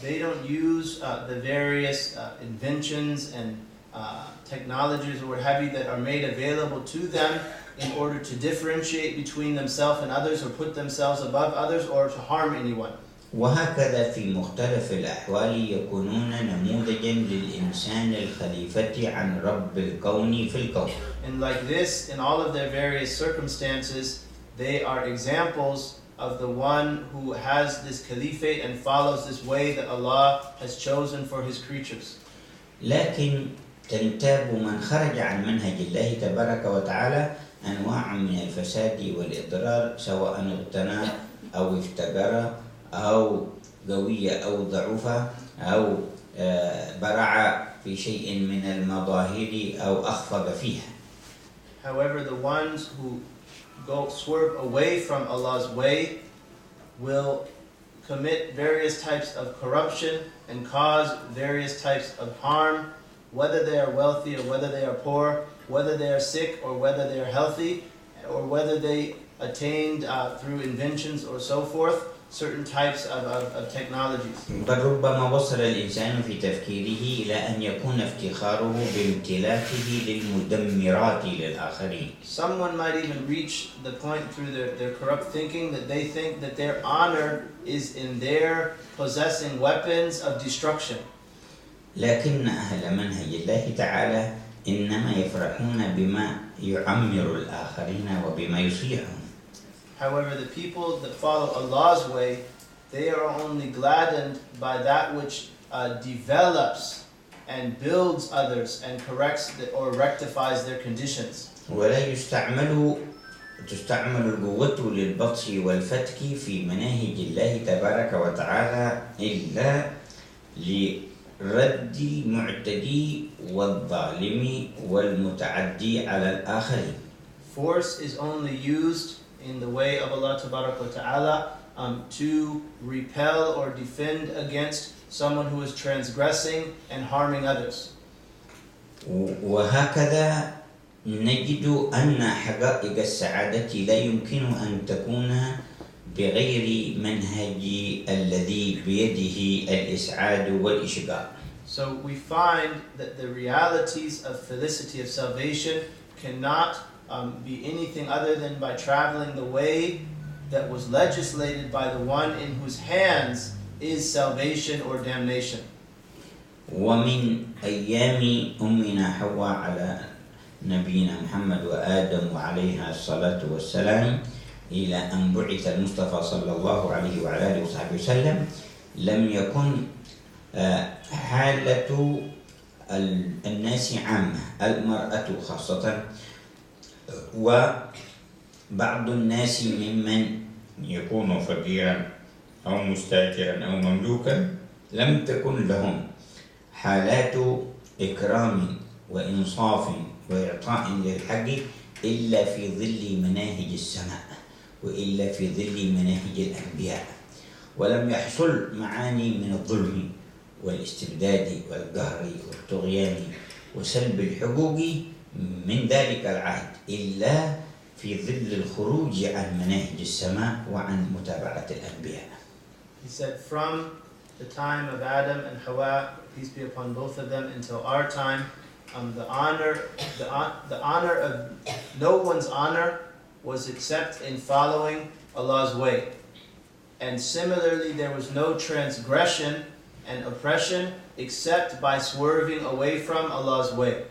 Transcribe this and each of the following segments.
they don't use the various inventions and technologies or what have you that are made available to them in order to differentiate between themselves and others or put themselves above others or to harm anyone. وهكذا في مختلف الأحوال يكونون نموذجا للإنسان الخليفة عن رب الكون في الكون. And like this, in all of their various circumstances, they are examples of the one who has this caliphate and follows this way that Allah has chosen for His creatures. لكن تنتاب من خرج عن منهج الله تبارك وتعالى أنواع من الفساد والإضرار، سواء اغتنى أو افتقر أو قوية أو ضعوفة أو برع في شيء من المظاهر أو أخفض فيها. However, the ones who swerve away from Allah's way will commit various types of corruption and cause various types of harm, whether they are wealthy or whether they are poor, whether they are sick or whether they are healthy, or whether they attained through inventions or so forth, certain types of technologies. بل ربما وصل الإنسان في تفكيره إلى أن يكون افتخاره بامتلاكه للمدمرات للآخرين. Someone might even reach the point through their corrupt thinking that they think that their honor is in their possessing weapons of destruction. لكن أهل منهج الله تعالى إنما يفرحون بما يعمر الآخرين وبما يصلحهم. However, the people that follow Allah's way, they are only gladdened by that which develops and builds others and corrects or rectifies their conditions. ولا تستعمل القوة للبطش والفتك في مناهج الله تبارك وتعالى إلا لرد المعتدي والظالم والمتعدي على الآخرين. Force is only used in the way of Allah Ta'ala to repel or defend against someone who is transgressing and harming others. وهكذا نجد أن حقائق السعادة لا يمكن أن تكون بغير منهج الذي بيده الإسعاد والإشقاء. So we find that the realities of felicity, of salvation, cannot be anything other than by traveling the way that was legislated by the one in whose hands is salvation or damnation. ومن أيام أمنا حواء على نبينا محمد وآدم وعليها الصلاة والسلام إلى أن بعث المصطفى صلى الله عليه وعلى آله وصحبه وسلم لم يكن حالة الناس عامة، المرأة خاصة، وبعض الناس ممن يكون فقيرا أو مستأجرا أو مملوكا لم تكن لهم حالات إكرام وإنصاف وإعطاء للحق إلا في ظل مناهج السماء وإلا في ظل مناهج الأنبياء، ولم يحصل معاني من الظلم والاستبداد والقهر والطغيان وسلب الحقوق من ذلك العهد إلا في ظل الخروج عن مناهج السماء وعن متابعة الأنبياء. He said, from the time of Adam and Hawa, peace be upon both of them, until our time, the honor of no one's honor was except in following Allah's way. And similarly, there was no transgression and oppression except by swerving away from Allah's way.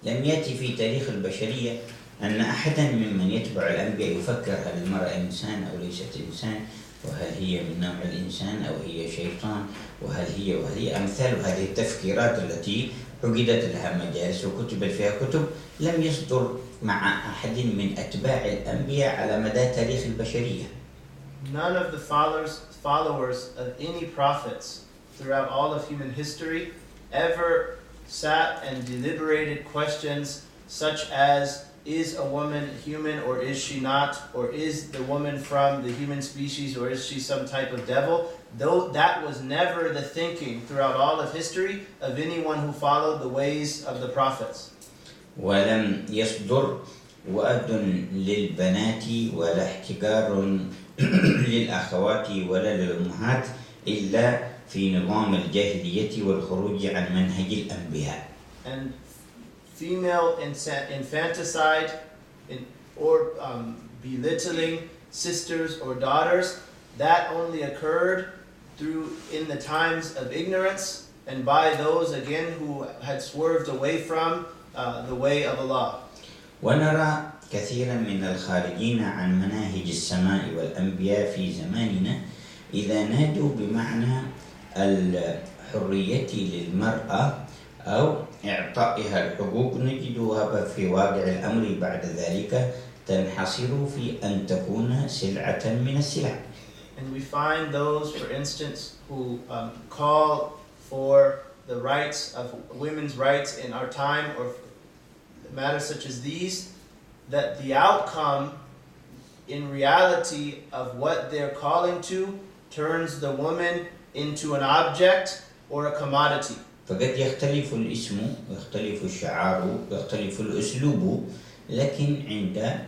لم يأتي في تاريخ البشرية أن أحدا ممن يتبع الأنبياء يفكر هل المرأة إنسان أو ليست إنسان، وهل هي من نوع الإنسان أو هي شيطان، وهي أمثال هذه التفكيرات التي عقدت لها مجالس وكتبت فيها كتب لم يصدر مع أحد من أتباع الأنبياء على مدى تاريخ البشرية. None of the followers of any prophets throughout all of human history ever sat and deliberated questions such as, is a woman human or is she not? Or is the woman from the human species or is she some type of devil? Though that was never the thinking throughout all of history of anyone who followed the ways of the prophets. ولم يصدر وأد للبنات ولا احتكار للأخوات ولا للأمهات إلا في نظام الجاهلية والخروج عن منهج الأنبياء. And female infanticide or belittling sisters or daughters, that only occurred in the times of ignorance and by those again who had swerved away from the way of Allah. ونرى كثيرا من الخارجين عن مناهج السماء والأنبياء في زماننا إذا نادوا بمعنى الحرية للمرأة أو إعطائها الحقوق نجدها في واقع الأمر بعد ذلك تنحصر في أن تكون سلعة من السلع. And we find those, for instance, who call for the rights of women's rights in our time or matters such as these, that the outcome in reality of what they're calling to turns the woman into an object or a commodity. فقد يختلف الاسم ويختلف الشعار ويختلف الأسلوب، لكن عند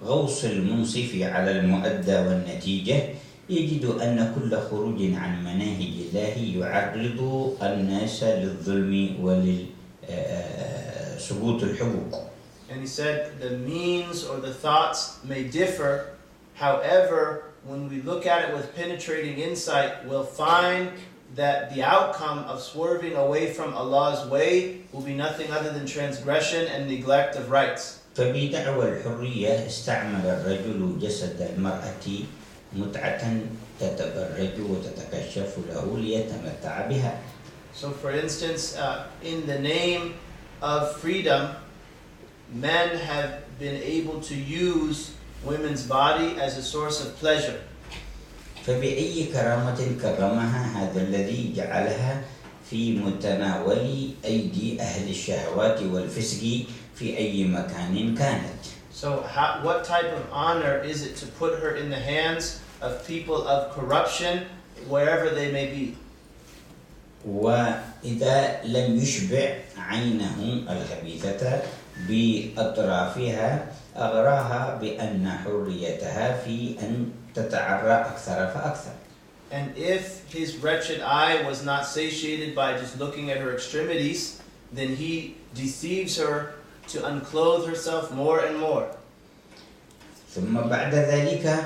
غوص المنصف على المؤدى والنتيجة يجد أن كل خروج عن مناهج الله يعرض الناس للظلم ولسقوط الحقوق. And he said the means or the thoughts may differ. However, when we look at it with penetrating insight, we'll find that the outcome of swerving away from Allah's way will be nothing other than transgression and neglect of rights. فبدعوى الحرية استعمل الرجل جسد المرأة متعة تتبرج وتتكشف له ليتمتع بها. So for instance, in the name of freedom, men have been able to use women's body as a source of pleasure. فبأي كرامة كرمها هذا الذي جعلها في متناول أيدي أهل الشهوات والفسق في أي مكان كانت. So what type of honor is it to put her in the hands of people of corruption wherever they may be? وإذا لم يشبع عينه الخبيثة بأطرافها أغراها بأن حريتها في أن تتعرى أكثر فأكثر. And if his wretched eye was not satiated by just looking at her extremities, then he deceives her to unclothe herself more and more. ثم بعد ذلك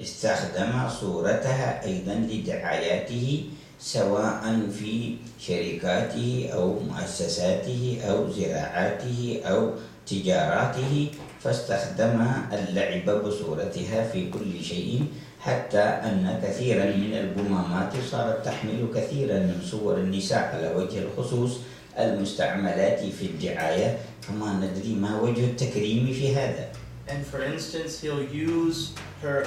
استخدم صورتها أيضا لدعاياته سواء في شركاته أو مؤسساته أو زراعاته أو تجاراته، فاستخدم اللعب بصورتها في كل شيء حتى أن كثيرا من البمامات صارت تحمل كثيرا من صور النساء على وجه الخصوص المستعملات في الدعاية، فما ندري ما وجه التكريم في هذا. And for instance, he'll use her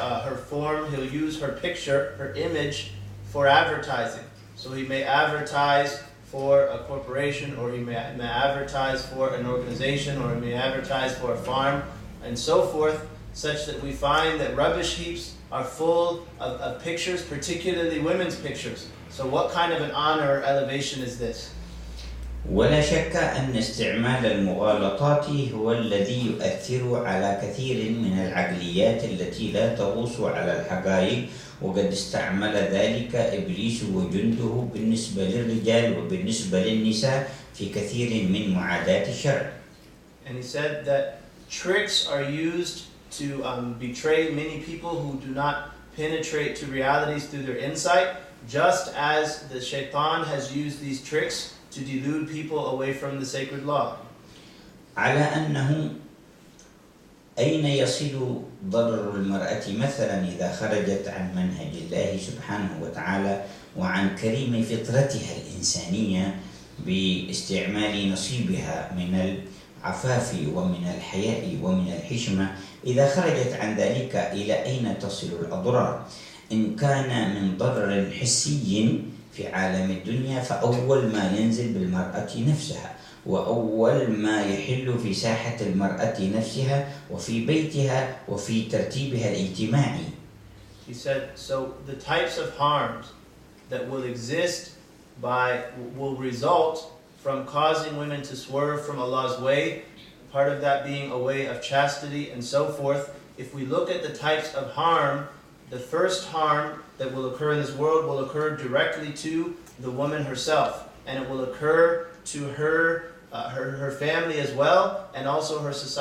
form, he'll use her picture, her image for advertising. So he may advertise for a corporation, or he may advertise for an organization, or he may advertise for a farm, and so forth, such that we find that rubbish heaps are full of pictures, particularly women's pictures. So what kind of an honor or elevation is this? ولا شك أن استعمال المغالطات هو الذي يؤثر على كثير من العقليات التي لا تغوص على الحقائق، وقد استعمل ذلك إبليس وجنده بالنسبة للرجال وبالنسبة للنساء في كثير من معاداة الشرع. And he said that tricks are used to betray many people who do not penetrate to realities through their insight, just as the shaitan has used these tricks to delude people away from the sacred law. على أنه أين يصل ضرر المرأة مثلا إذا خرجت عن منهج الله سبحانه وتعالى وعن كريم فطرتها الإنسانية باستعمال نصيبها من العفاف ومن الحياء ومن الحشمة، إذا خرجت عن ذلك إلى أين تصل الأضرار؟ إن كان من ضرر حسي في عالم الدنيا فأول ما ينزل بالمرأة نفسها، وأول ما يحل في ساحة المرأة نفسها وفي بيتها وفي ترتيبها الاجتماعي. He said, so the types of harms that will result from causing women to swerve from Allah's way, part of that being a way of chastity and so forth. If we look at the types of harm the first harm that will occur in this world will occur directly to the woman herself, and it will occur to her family as well, and also her society.